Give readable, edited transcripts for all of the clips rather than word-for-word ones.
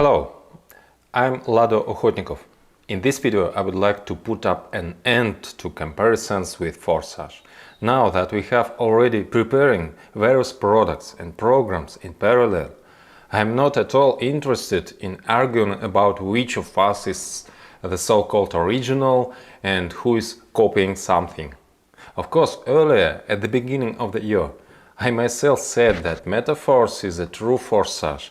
Hello, I'm Lado. In this video I would like to put up an end to comparisons with Forsage. Now that we have already preparing various products and programs in parallel, I am not at all interested in arguing about which of us is the so-called original and who is copying something. Of course, earlier at the beginning of the year, I myself said that Metaforce is a true Forsage,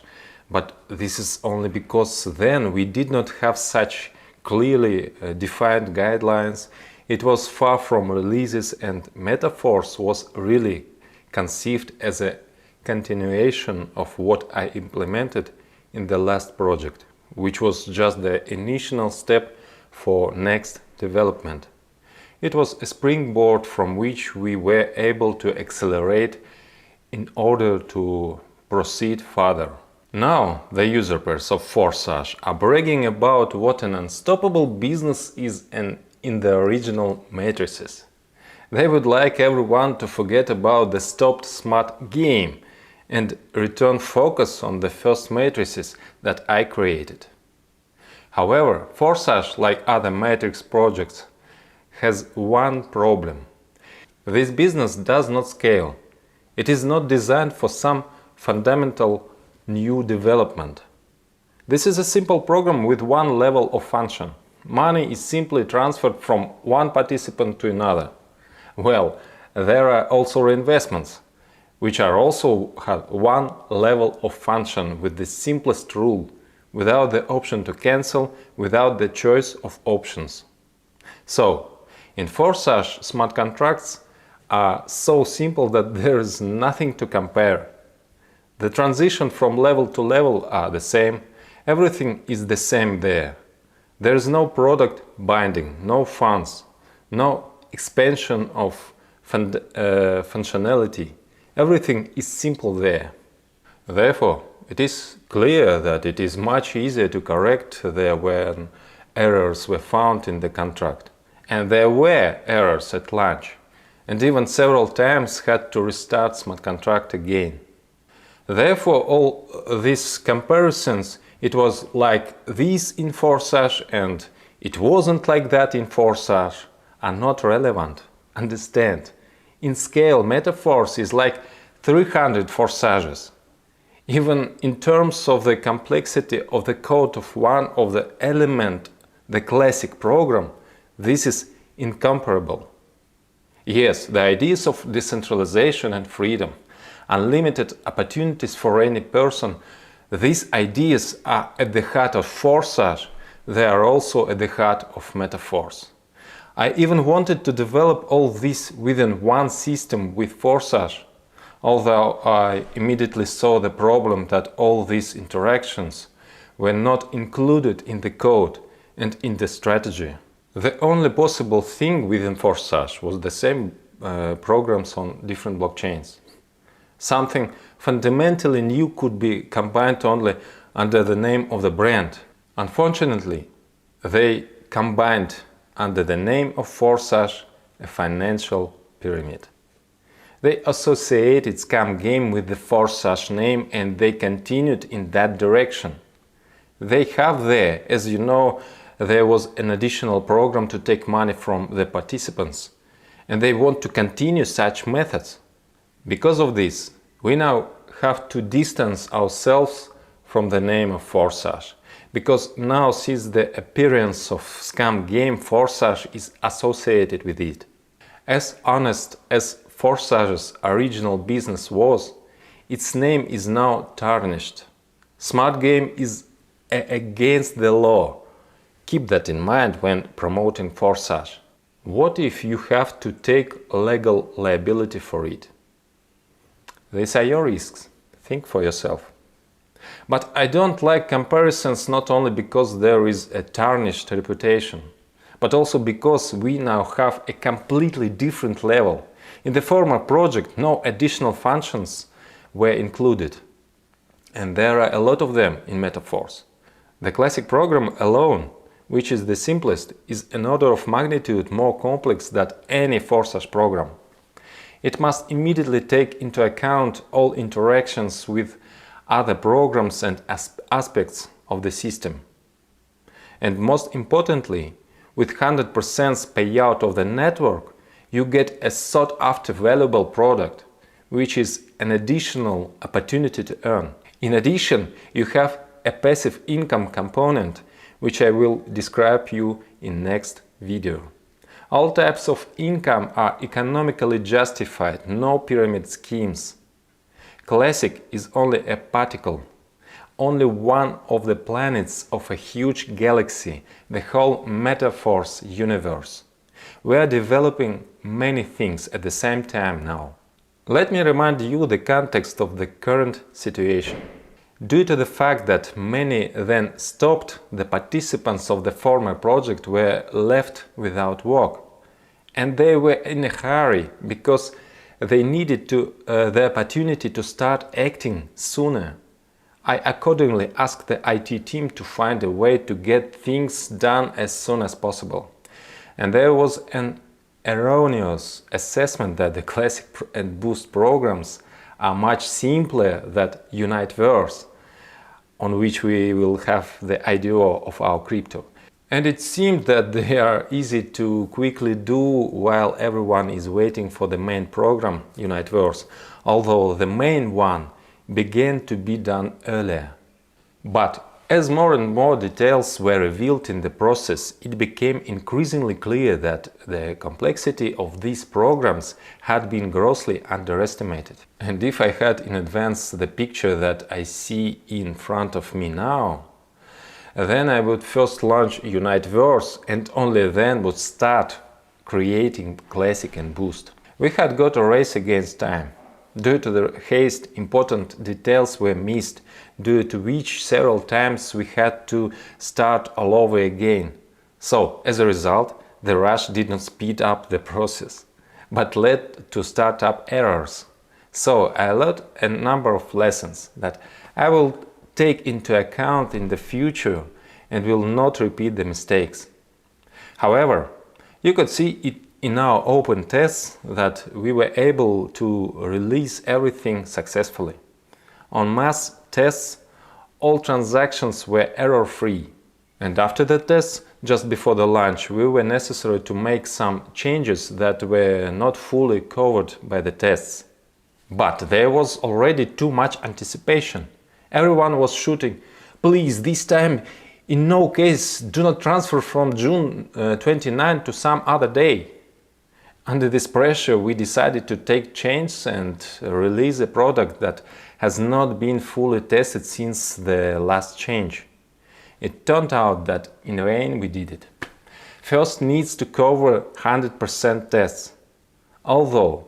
but this is only because then we did not have such clearly defined guidelines. It was far from releases, and Metaforce was really conceived as a continuation of what I implemented in the last project, which was just the initial step for next development. It was a springboard from which we were able to accelerate in order to proceed further. Now the user pairs of Forsage are bragging about what an unstoppable business is in the original matrices. They would like everyone to forget about the stopped smart game and return focus on the first matrices that I created. However, Forsage, like other matrix projects, has one problem. This business does not scale. It is not designed for some fundamental new development. This is a simple program with one level of function. Money is simply transferred from one participant to another. Well, there are also reinvestments, which are also have one level of function with the simplest rule, without the option to cancel, without the choice of options. So, in Forsage, smart contracts are so simple that there is nothing to compare. The transition from level to level are the same, everything is the same there. There is no product binding, no funds, no expansion of functionality. Everything is simple there. Therefore, it is clear that it is much easier to correct there when errors were found in the contract. And there were errors at launch, and even several times had to restart smart contract again. Therefore, all these comparisons, it was like this in Forsage and it wasn't like that in Forsage, are not relevant. Understand, in scale, Metaforce is like 300 Forsages. Even in terms of the complexity of the code of one of the element, the classic program, this is incomparable. Yes, the ideas of decentralization and freedom, unlimited opportunities for any person, these ideas are at the heart of Forsage. They are also at the heart of Metaforce. I even wanted to develop all this within one system with Forsage, although I immediately saw the problem that all these interactions were not included in the code and in the strategy. The only possible thing within Forsage was the same programs on different blockchains. Something fundamentally new could be combined only under the name of the brand. Unfortunately, they combined under the name of Forsage a financial pyramid. They associated scam game with the Forsage name and they continued in that direction. They have there, as you know, there was an additional program to take money from the participants, and they want to continue such methods. Because of this, we now have to distance ourselves from the name of Forsage, because now since the appearance of scam game, Forsage is associated with it. As honest as Forsage's original business was, its name is now tarnished. Smart game is against the law. Keep that in mind when promoting Forsage. What if you have to take legal liability for it? These are your risks. Think for yourself. But I don't like comparisons not only because there is a tarnished reputation, but also because we now have a completely different level. In the former project, no additional functions were included. And there are a lot of them in Metaforce. The classic program alone, which is the simplest, is an order of magnitude more complex than any Forsage program. It must immediately take into account all interactions with other programs and aspects of the system. And most importantly, with 100% payout of the network, you get a sought-after valuable product, which is an additional opportunity to earn. In addition, you have a passive income component, which I will describe you in next video. All types of income are economically justified, no pyramid schemes. Classic is only a particle, only one of the planets of a huge galaxy, the whole Metaforce universe. We are developing many things at the same time now. Let me remind you the context of the current situation. Due to the fact that many then stopped, the participants of the former project were left without work. And they were in a hurry because they needed the opportunity to start acting sooner. I accordingly asked the IT team to find a way to get things done as soon as possible. And there was an erroneous assessment that the Classic and Boost programs are much simpler than Uniteverse, on which we will have the IDO of our crypto. And it seemed that they are easy to quickly do while everyone is waiting for the main program, Uniteverse, although the main one began to be done earlier. But as more and more details were revealed in the process, it became increasingly clear that the complexity of these programs had been grossly underestimated. And if I had in advance the picture that I see in front of me now, then I would first launch Uniteverse and only then would start creating Classic and Boost. We had got a race against time. Due to the haste, important details were missed, due to which several times we had to start all over again. So, as a result, the rush did not speed up the process, but led to startup errors. So, I learned a number of lessons that I will take into account in the future and will not repeat the mistakes. However, you could see it in our open tests that we were able to release everything successfully. On mass tests, all transactions were error-free. And after the tests, just before the launch, we were necessary to make some changes that were not fully covered by the tests. But there was already too much anticipation. Everyone was shooting, please, this time, in no case, do not transfer from June 29 to some other day. Under this pressure, we decided to take change and release a product that has not been fully tested since the last change. It turned out that in vain we did it. First needs to cover 100% tests. Although,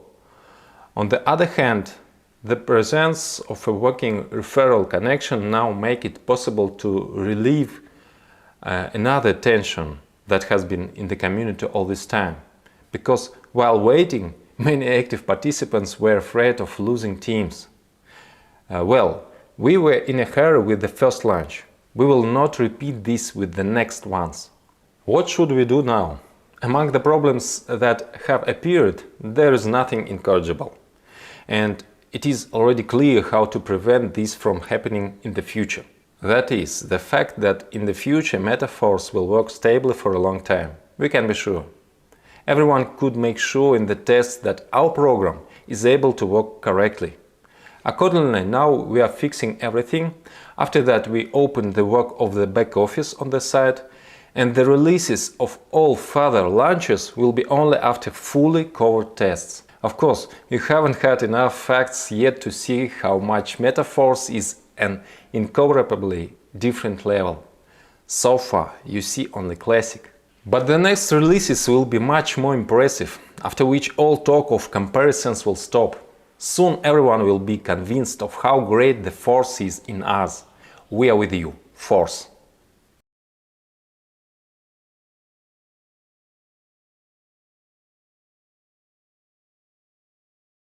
on the other hand, the presence of a working referral connection now make it possible to relieve another tension that has been in the community all this time. Because while waiting, many active participants were afraid of losing teams. We were in a hurry with the first launch. We will not repeat this with the next ones. What should we do now? Among the problems that have appeared, there is nothing incorrigible. And it is already clear how to prevent this from happening in the future. That is, the fact that in the future Metaforce will work stably for a long time. We can be sure. Everyone could make sure in the tests that our program is able to work correctly. Accordingly, now we are fixing everything. After that, we open the work of the back office on the site, and the releases of all further launches will be only after fully covered tests. Of course, you haven't had enough facts yet to see how much Metaforce is an incomparably different level. So far, you see only Classic. But the next releases will be much more impressive, after which all talk of comparisons will stop. Soon everyone will be convinced of how great the Force is in us. We are with you, Force.